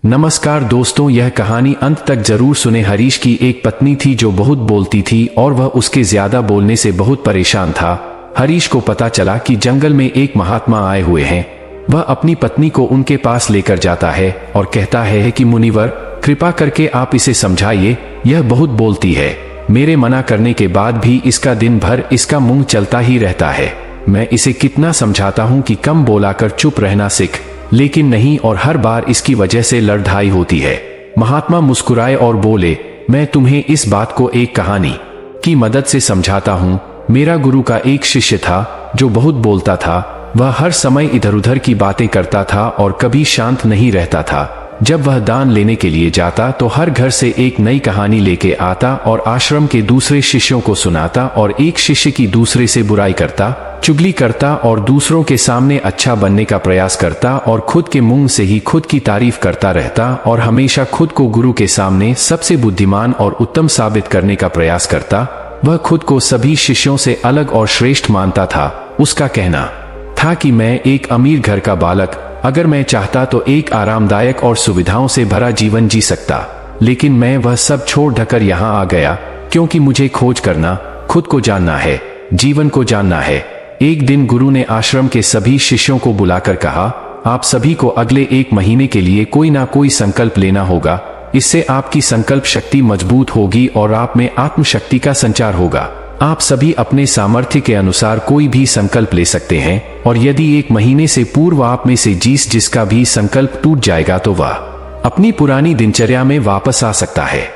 नमस्कार दोस्तों, यह कहानी अंत तक जरूर सुने। हरीश की एक पत्नी थी जो बहुत बोलती थी और वह उसके ज्यादा बोलने से बहुत परेशान था। हरीश को पता चला कि जंगल में एक महात्मा आए हुए हैं। वह अपनी पत्नी को उनके पास लेकर जाता है और कहता है कि मुनिवर, कृपा करके आप इसे समझाइए, यह बहुत बोलती है। मेरे मना करने के बाद भी इसका दिन भर इसका मुंह चलता ही रहता है। मैं इसे कितना समझाता हूँ कि कम बोलाकर चुप रहना सीख, लेकिन नहीं, और हर बार इसकी वजह से लड़ाई होती है। महात्मा मुस्कुराए और बोले, मैं तुम्हें इस बात को एक कहानी की मदद से समझाता हूँ। मेरा गुरु का एक शिष्य था जो बहुत बोलता था। वह हर समय इधर उधर की बातें करता था और कभी शांत नहीं रहता था। जब वह दान लेने के लिए जाता तो हर घर से एक नई कहानी लेके आता और आश्रम के दूसरे शिष्यों को सुनाता, और एक शिष्य की दूसरे से बुराई करता, चुगली करता और दूसरों के सामने अच्छा बनने का प्रयास करता और खुद के मुंह से ही खुद की तारीफ करता रहता और हमेशा खुद को गुरु के सामने सबसे बुद्धिमान और उत्तम साबित करने का प्रयास करता। वह खुद को सभी शिष्यों से अलग और श्रेष्ठ मानता था। उसका कहना था कि मैं एक अमीर घर का बालक, अगर मैं चाहता तो एक आरामदायक और सुविधाओं से भरा जीवन जी सकता, लेकिन मैं वह सब छोड़ ढकर यहाँ आ गया क्योंकि मुझे खोज करना, खुद को जानना है, जीवन को जानना है। एक दिन गुरु ने आश्रम के सभी शिष्यों को बुलाकर कहा, आप सभी को अगले 1 महीने के लिए कोई ना कोई संकल्प लेना होगा। इससे आपकी संकल्प शक्ति मजबूत होगी और आप में आत्मशक्ति का संचार होगा। आप सभी अपने सामर्थ्य के अनुसार कोई भी संकल्प ले सकते हैं, और यदि 1 महीने से पूर्व आप में से जिसका भी संकल्प टूट जाएगा तो वह अपनी पुरानी दिनचर्या में वापस आ सकता है।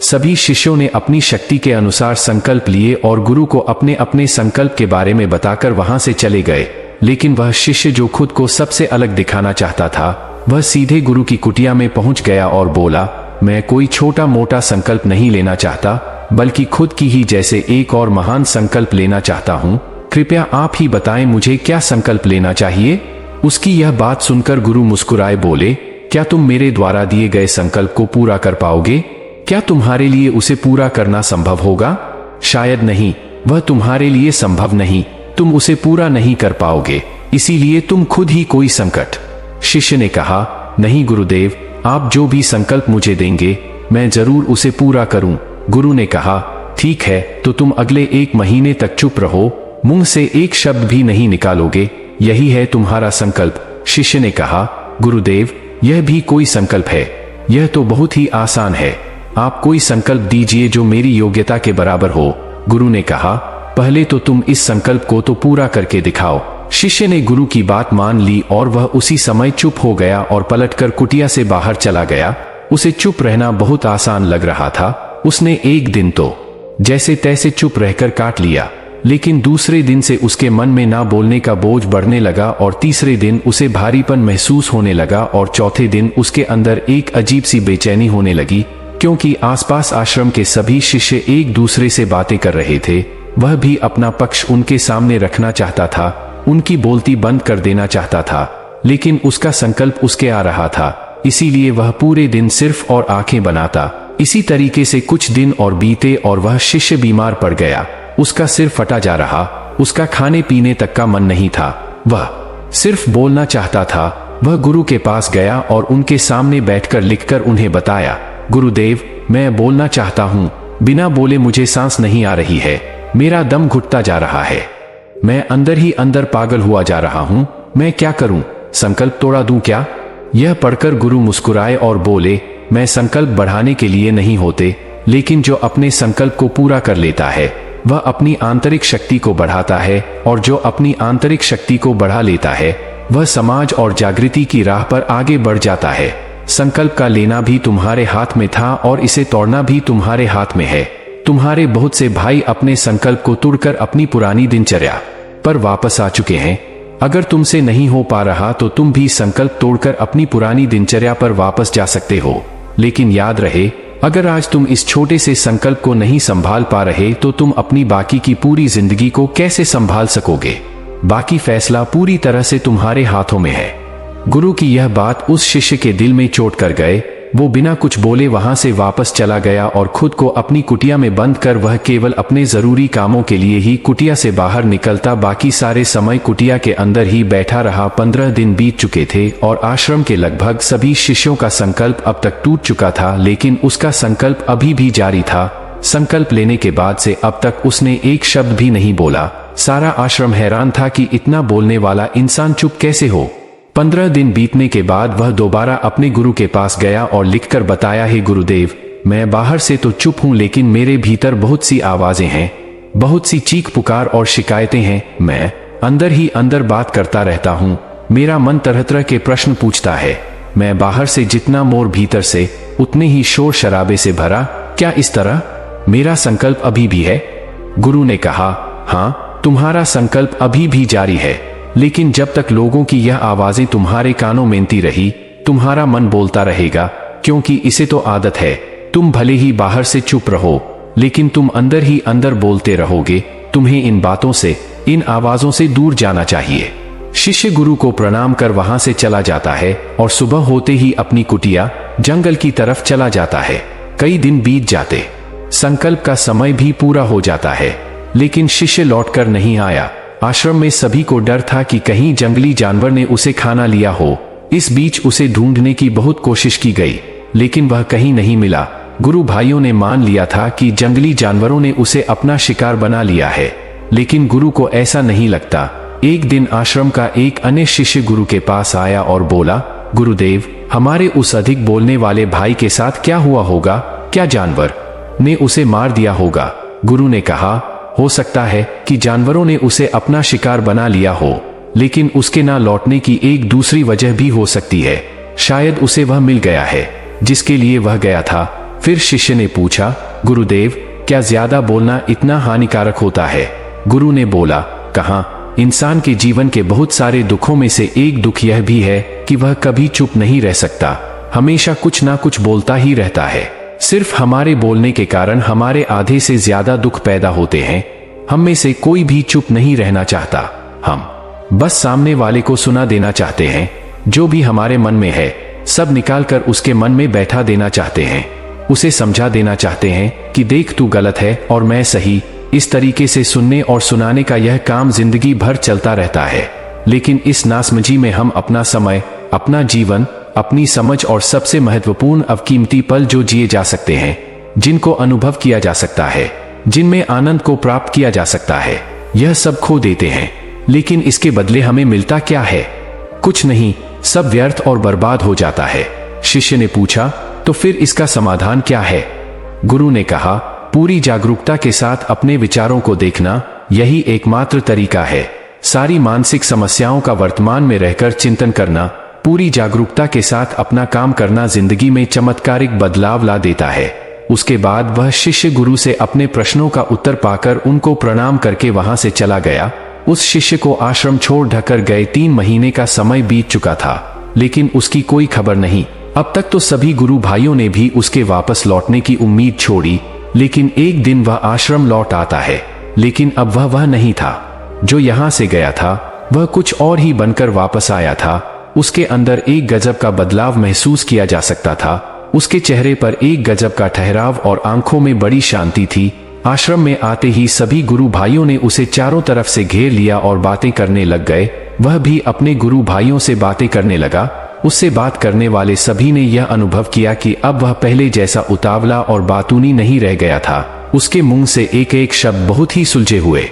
सभी शिष्यों ने अपनी शक्ति के अनुसार संकल्प लिए और गुरु को अपने अपने संकल्प के बारे में बताकर वहां से चले गए। लेकिन वह शिष्य जो खुद को सबसे अलग दिखाना चाहता था, वह सीधे गुरु की कुटिया में पहुंच गया और बोला, मैं कोई छोटा मोटा संकल्प नहीं लेना चाहता, बल्कि खुद की ही जैसे एक और महान संकल्प लेना चाहता हूँ। कृपया आप ही बताएं मुझे क्या संकल्प लेना चाहिए। उसकी यह बात सुनकर गुरु मुस्कुराए बोले, क्या तुम मेरे द्वारा दिए गए संकल्प को पूरा कर पाओगे? क्या तुम्हारे लिए उसे पूरा करना संभव होगा? शायद नहीं, वह तुम्हारे लिए संभव नहीं, तुम उसे पूरा नहीं कर पाओगे, इसीलिए तुम खुद ही कोई संकट। शिष्य ने कहा, नहीं गुरुदेव, आप जो भी संकल्प मुझे देंगे मैं जरूर उसे पूरा करूं। गुरु ने कहा, ठीक है, तो तुम अगले 1 महीने तक चुप रहो, मुंह से एक शब्द भी नहीं निकालोगे, यही है तुम्हारा संकल्प। शिष्य ने कहा, गुरुदेव, यह भी कोई संकल्प है? यह तो बहुत ही आसान है, आप कोई संकल्प दीजिए जो मेरी योग्यता के बराबर हो। गुरु ने कहा, पहले तो तुम इस संकल्प को तो पूरा करके दिखाओ। शिष्य ने गुरु की बात मान ली और वह उसी समय चुप हो गया और पलटकर कुटिया से बाहर चला गया। उसे चुप रहना बहुत आसान लग रहा था। उसने एक दिन तो जैसे तैसे चुप रहकर काट लिया, लेकिन दूसरे दिन से उसके मन में ना बोलने का बोझ बढ़ने लगा, और तीसरे दिन उसे भारीपन महसूस होने लगा, और चौथे दिन उसके अंदर एक अजीब सी बेचैनी होने लगी, क्योंकि आसपास आश्रम के सभी शिष्य एक दूसरे से बातें कर रहे थे। वह भी अपना पक्ष उनके सामने रखना चाहता था, उनकी बोलती बंद कर देना चाहता था, लेकिन उसका संकल्प उसके आ रहा था, इसीलिए वह पूरे दिन सिर्फ और आंखें बनाता। इसी तरीके से कुछ दिन और बीते और वह शिष्य बीमार पड़ गया। उसका सिर फटा जा रहा, उसका खाने पीने तक का मन नहीं था, वह सिर्फ बोलना चाहता था। वह गुरु के पास गया और उनके सामने बैठकर लिखकर उन्हें बताया, गुरुदेव, मैं बोलना चाहता हूँ, बिना बोले मुझे सांस नहीं आ रही है, मेरा दम घुटता जा रहा है, मैं अंदर ही अंदर पागल हुआ जा रहा हूँ, मैं क्या करूँ? संकल्प तोड़ा दूं क्या? यह पढ़कर गुरु मुस्कुराए और बोले, मैं संकल्प बढ़ाने के लिए नहीं होते, लेकिन जो अपने संकल्प को पूरा कर लेता है वह अपनी आंतरिक शक्ति को बढ़ाता है, और जो अपनी आंतरिक शक्ति को बढ़ा लेता है वह समाज और जागृति की राह पर आगे बढ़ जाता है। संकल्प का लेना भी तुम्हारे हाथ में था और इसे तोड़ना भी तुम्हारे हाथ में है। तुम्हारे बहुत से भाई अपने संकल्प को तोड़कर अपनी पुरानी दिनचर्या पर वापस आ चुके हैं। अगर तुमसे नहीं हो पा रहा तो तुम भी संकल्प तोड़कर अपनी पुरानी दिनचर्या पर वापस जा सकते हो। लेकिन याद रहे, अगर आज तुम इस छोटे से संकल्प को नहीं संभाल पा रहे तो तुम अपनी बाकी की पूरी जिंदगी को कैसे संभाल सकोगे? बाकी फैसला पूरी तरह से तुम्हारे हाथों में है। गुरु की यह बात उस शिष्य के दिल में चोट कर गए। वो बिना कुछ बोले वहां से वापस चला गया और खुद को अपनी कुटिया में बंद कर वह केवल अपने जरूरी कामों के लिए ही कुटिया से बाहर निकलता, बाकी सारे समय कुटिया के अंदर ही बैठा रहा। 15 दिन बीत चुके थे और आश्रम के लगभग सभी शिष्यों का संकल्प अब तक टूट चुका था, लेकिन उसका संकल्प अभी भी जारी था। संकल्प लेने के बाद से अब तक उसने एक शब्द भी नहीं बोला। सारा आश्रम हैरान था कि इतना बोलने वाला इंसान चुप कैसे हो। 15 दिन बीतने के बाद वह दोबारा अपने गुरु के पास गया और लिखकर बताया, हे गुरुदेव, मैं बाहर से तो चुप हूं, लेकिन मेरे भीतर बहुत सी आवाजें हैं, बहुत सी चीख पुकार और शिकायतें हैं। मैं अंदर ही अंदर बात करता रहता हूं। मेरा मन तरह तरह के प्रश्न पूछता है। मैं बाहर से जितना मोर, भीतर से उतने ही शोर शराबे से भरा। क्या इस तरह मेरा संकल्प अभी भी है? गुरु ने कहा, हाँ, तुम्हारा संकल्प अभी भी जारी है, लेकिन जब तक लोगों की यह आवाजें तुम्हारे कानों में आती रही, तुम्हारा मन बोलता रहेगा, क्योंकि इसे तो आदत है। तुम भले ही बाहर से चुप रहो, लेकिन तुम अंदर ही अंदर बोलते रहोगे। तुम्हें इन बातों से, इन आवाजों से दूर जाना चाहिए। शिष्य गुरु को प्रणाम कर वहां से चला जाता है और सुबह होते ही अपनी कुटिया जंगल की तरफ चला जाता है। कई दिन बीत जाते, संकल्प का समय भी पूरा हो जाता है, लेकिन शिष्य लौटकर नहीं आया। आश्रम में सभी को डर था कि कहीं जंगली जानवर ने उसे खाना लिया हो। इस बीच उसे ढूंढने की बहुत कोशिश की गई, लेकिन वह कहीं नहीं मिला। गुरु भाइयों ने मान लिया था कि जंगली जानवरों ने उसे अपना शिकार बना लिया है, लेकिन गुरु को ऐसा नहीं लगता। एक दिन आश्रम का एक अन्य शिष्य गुरु के पास आया और बोला, गुरुदेव, हमारे उस अधिक बोलने वाले भाई के साथ क्या हुआ होगा? क्या जानवर ने उसे मार दिया होगा? गुरु ने कहा, हो सकता है कि जानवरों ने उसे अपना शिकार बना लिया हो, लेकिन उसके ना लौटने की एक दूसरी वजह भी हो सकती है। शायद उसे वह मिल गया है जिसके लिए वह गया था। फिर शिष्य ने पूछा, गुरुदेव, क्या ज्यादा बोलना इतना हानिकारक होता है? गुरु ने बोला, कहाँ, इंसान के जीवन के बहुत सारे दुखों में से एक दुख यह भी है कि वह कभी चुप नहीं रह सकता, हमेशा कुछ ना कुछ बोलता ही रहता है। सिर्फ हमारे बोलने के कारण हमारे आधे से ज्यादा दुख पैदा होते हैं। हम में से कोई भी चुप नहीं रहना चाहता। हम बस सामने वाले को सुना देना चाहते हैं। जो भी हमारे मन में है सब निकालकर उसके मन में बैठा देना चाहते हैं। उसे समझा देना चाहते हैं कि देख, तू गलत है और मैं सही। इस तरीके से सुनने और सुनाने का यह काम जिंदगी भर चलता रहता है, लेकिन इस नासमझी में हम अपना समय, अपना जीवन, अपनी समझ और सबसे महत्वपूर्ण अवकीमती पल जो जिए जा सकते हैं, जिनको अनुभव किया जा सकता है, जिनमें आनंद को प्राप्त किया जा सकता है, यह सब खो देते हैं। लेकिन इसके बदले हमें मिलता क्या है? कुछ नहीं, सब व्यर्थ और बर्बाद हो जाता है। शिष्य ने पूछा, तो फिर इसका समाधान क्या है? गुरु ने कहा, पूरी जागरूकता के साथ अपने विचारों को देखना, यही एकमात्र तरीका है। सारी मानसिक समस्याओं का वर्तमान में रहकर चिंतन करना, पूरी जागरूकता के साथ अपना काम करना जिंदगी में चमत्कारिक बदलाव ला देता है। उसके बाद वह शिष्य गुरु से अपने प्रश्नों का उत्तर पाकर उनको प्रणाम करके वहां से चला गया। उस शिष्य को आश्रम छोड़ ढकर गए 3 महीने का समय बीत चुका था, लेकिन उसकी कोई खबर नहीं। अब तक तो सभी गुरु भाइयों ने भी उसके वापस लौटने की उम्मीद छोड़ी, लेकिन एक दिन वह आश्रम लौट आता है। लेकिन अब वह नहीं था जो यहां से गया था, वह कुछ और ही बनकर वापस आया था। उसके अंदर एक गजब का बदलाव महसूस किया जा सकता था। उसके चेहरे पर एक गजब का ठहराव और आंखों में बड़ी शांति थी। आश्रम में आते ही सभी गुरु भाइयों ने उसे चारों तरफ से घेर लिया और बातें करने लग गए। वह भी अपने गुरु भाइयों से बातें करने लगा। उससे बात करने वाले सभी ने यह अनुभव किया कि अब वह पहले जैसा उतावला और बातूनी नहीं रह गया था। उसके मुंह से एक एक शब्द बहुत ही सुलझे हुए,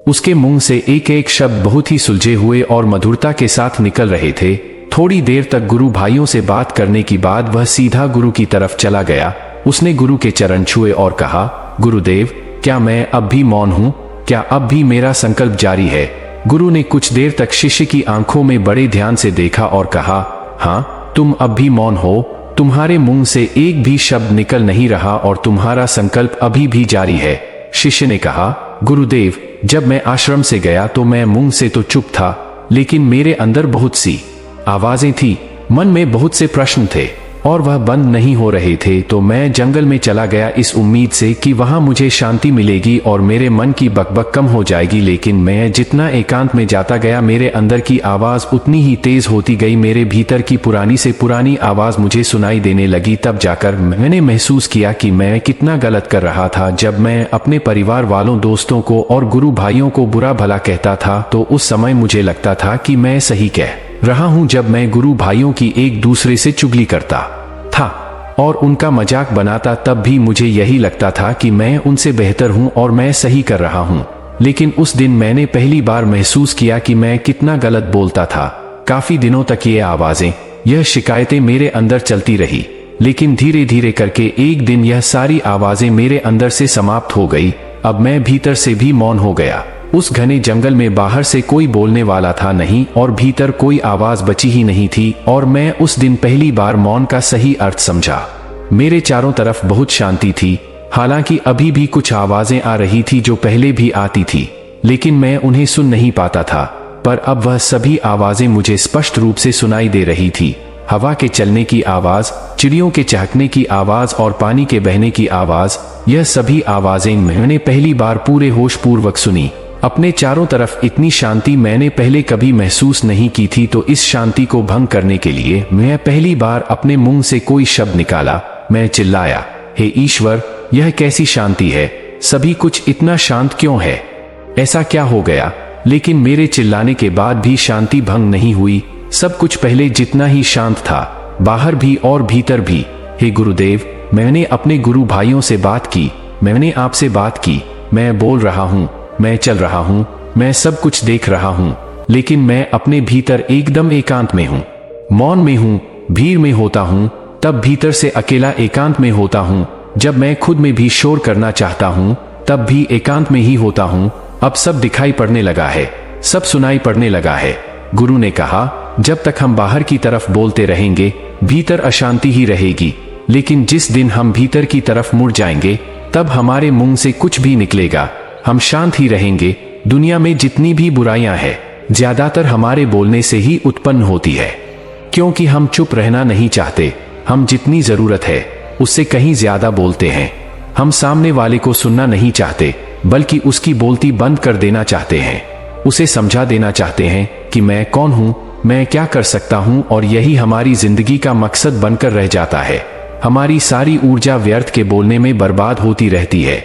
उसके मुंह से एक एक शब्द बहुत ही सुलझे हुए और मधुरता के साथ निकल रहे थे। थोड़ी देर तक गुरु भाइयों से बात करने के बाद वह सीधा गुरु की तरफ चला गया। उसने गुरु के चरण छुए और कहा, गुरुदेव, क्या मैं अब भी मौन हूँ? क्या अब भी मेरा संकल्प जारी है? गुरु ने कुछ देर तक शिष्य की आंखों में बड़े ध्यान से देखा और कहा, हाँ, तुम अब भी मौन हो। तुम्हारे मुंह से एक भी शब्द निकल नहीं रहा और तुम्हारा संकल्प अभी भी जारी है। शिष्य ने कहा, गुरुदेव, जब मैं आश्रम से गया तो मैं मुंह से तो चुप था, लेकिन मेरे अंदर बहुत सी आवाजें थी। मन में बहुत से प्रश्न थे। और वह बंद नहीं हो रहे थे, तो मैं जंगल में चला गया इस उम्मीद से कि वहां मुझे शांति मिलेगी और मेरे मन की बकबक कम हो जाएगी। लेकिन मैं जितना एकांत में जाता गया, मेरे अंदर की आवाज उतनी ही तेज होती गई। मेरे भीतर की पुरानी से पुरानी आवाज मुझे सुनाई देने लगी। तब जाकर मैंने महसूस किया कि मैं कितना गलत कर रहा था। जब मैं अपने परिवार वालों, दोस्तों को और गुरु भाइयों को बुरा भला कहता था, तो उस समय मुझे लगता था कि मैं सही कह रहा हूं। जब मैं गुरु भाइयों की एक दूसरे से चुगली करता था और उनका मजाक बनाता, तब भी मुझे यही लगता था कि मैं उनसे बेहतर हूं और मैं सही कर रहा हूं। लेकिन उस दिन मैंने पहली बार महसूस किया कि मैं कितना गलत बोलता था। काफी दिनों तक ये आवाजें, यह शिकायतें मेरे अंदर चलती रही, लेकिन धीरे धीरे करके एक दिन यह सारी आवाजें मेरे अंदर से समाप्त हो गई। अब मैं भीतर से भी मौन हो गया। उस घने जंगल में बाहर से कोई बोलने वाला था नहीं और भीतर कोई आवाज बची ही नहीं थी, और मैं उस दिन पहली बार मौन का सही अर्थ समझा। मेरे चारों तरफ बहुत शांति थी। हालांकि अभी भी कुछ आवाजें आ रही थी जो पहले भी आती थी, लेकिन मैं उन्हें सुन नहीं पाता था। पर अब वह सभी आवाजें मुझे स्पष्ट रूप से सुनाई दे रही थी। हवा के चलने की आवाज, चिड़ियों के चहकने की आवाज और पानी के बहने की आवाज, यह सभी आवाजें मैंने पहली बार पूरे होश पूर्वक सुनी। अपने चारों तरफ इतनी शांति मैंने पहले कभी महसूस नहीं की थी। तो इस शांति को भंग करने के लिए मैं पहली बार अपने मुंह से कोई शब्द निकाला। मैं चिल्लाया, हे ईश्वर, यह कैसी शांति है? सभी कुछ इतना शांत क्यों है? ऐसा क्या हो गया? लेकिन मेरे चिल्लाने के बाद भी शांति भंग नहीं हुई। सब कुछ पहले जितना ही शांत था, बाहर भी और भीतर भी। हे गुरुदेव, मैंने अपने गुरु भाइयों से बात की, मैंने आपसे बात की। मैं बोल रहा हूँ, मैं चल रहा हूँ, मैं सब कुछ देख रहा हूँ, लेकिन मैं अपने भीतर एकदम एकांत में हूँ, मौन में हूँ। भीड़ में होता हूँ तब भीतर से अकेला एकांत में होता हूँ। जब मैं खुद में भी शोर करना चाहता हूँ तब भी एकांत में ही होता हूँ। अब सब दिखाई पड़ने लगा है, सब सुनाई पड़ने लगा है। गुरु ने कहा, जब तक हम बाहर की तरफ बोलते रहेंगे, भीतर अशांति ही रहेगी। लेकिन जिस दिन हम भीतर की तरफ मुड़ जाएंगे, तब हमारे मुंह से कुछ भी निकलेगा, हम शांत ही रहेंगे। दुनिया में जितनी भी बुराइयां हैं, ज्यादातर हमारे बोलने से ही उत्पन्न होती है, क्योंकि हम चुप रहना नहीं चाहते। हम जितनी जरूरत है उससे कहीं ज्यादा बोलते हैं। हम सामने वाले को सुनना नहीं चाहते, बल्कि उसकी बोलती बंद कर देना चाहते हैं। उसे समझा देना चाहते हैं कि मैं कौन हूं, मैं क्या कर सकता हूं, और यही हमारी जिंदगी का मकसद बनकर रह जाता है। हमारी सारी ऊर्जा व्यर्थ के बोलने में बर्बाद होती रहती है।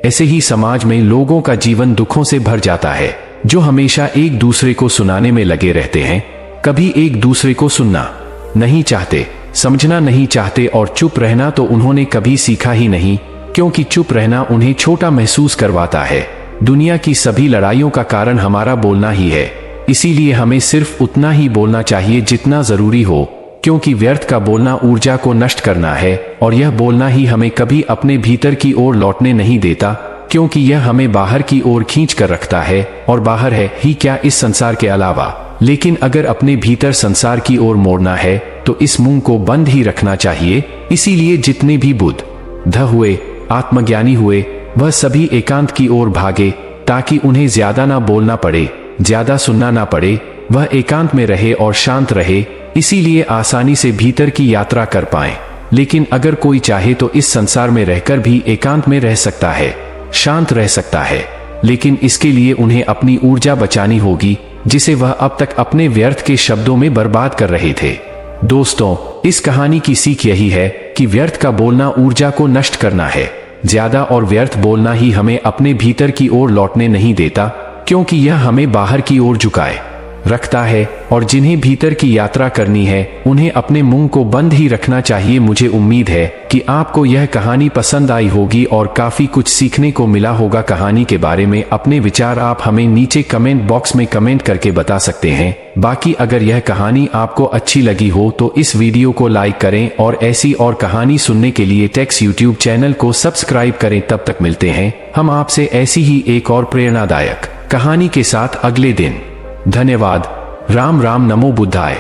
ऐसे ही समाज में लोगों का जीवन दुखों से भर जाता है, जो हमेशा एक दूसरे को सुनाने में लगे रहते हैं, कभी एक दूसरे को सुनना नहीं चाहते, समझना नहीं चाहते, और चुप रहना तो उन्होंने कभी सीखा ही नहीं, क्योंकि चुप रहना उन्हें छोटा महसूस करवाता है। दुनिया की सभी लड़ाइयों का कारण हमारा बोलना ही है। इसीलिए हमें सिर्फ उतना ही बोलना चाहिए जितना जरूरी हो, क्योंकि व्यर्थ का बोलना ऊर्जा को नष्ट करना है, और यह बोलना ही हमें कभी अपने भीतर की ओर लौटने नहीं देता, क्योंकि यह हमें बाहर की ओर खींच कर रखता है, और बाहर है ही क्या इस संसार के अलावा। लेकिन अगर अपने भीतर संसार की ओर मोड़ना है तो इस मुंह को बंद ही रखना चाहिए। इसीलिए जितने भी बुद्ध हुए, आत्मज्ञानी हुए, वह सभी एकांत की ओर भागे, ताकि उन्हें ज्यादा ना बोलना पड़े, ज्यादा सुनना ना पड़े। वह एकांत में रहे और शांत रहे, इसीलिए आसानी से भीतर की यात्रा कर पाए। लेकिन अगर कोई चाहे तो इस संसार में रहकर भी एकांत में रह सकता है, शांत रह सकता है, लेकिन इसके लिए उन्हें अपनी ऊर्जा बचानी होगी, जिसे वह अब तक अपने व्यर्थ के शब्दों में बर्बाद कर रहे थे। दोस्तों, इस कहानी की सीख यही है कि व्यर्थ का बोलना ऊर्जा को नष्ट करना है। ज्यादा और व्यर्थ बोलना ही हमें अपने भीतर की ओर लौटने नहीं देता, क्योंकि यह हमें बाहर की ओर झुकाए रखता है, और जिन्हें भीतर की यात्रा करनी है उन्हें अपने मुंह को बंद ही रखना चाहिए। मुझे उम्मीद है कि आपको यह कहानी पसंद आई होगी और काफी कुछ सीखने को मिला होगा। कहानी के बारे में अपने विचार आप हमें नीचे कमेंट बॉक्स में कमेंट करके बता सकते हैं। बाकी अगर यह कहानी आपको अच्छी लगी हो तो इस वीडियो को लाइक करें, और ऐसी और कहानी सुनने के लिए टेक्स यूट्यूब चैनल को सब्सक्राइब करें। तब तक मिलते हैं हम आपसे ऐसी ही एक और प्रेरणादायक कहानी के साथ अगले दिन। धन्यवाद। राम राम, नमो बुद्धाय।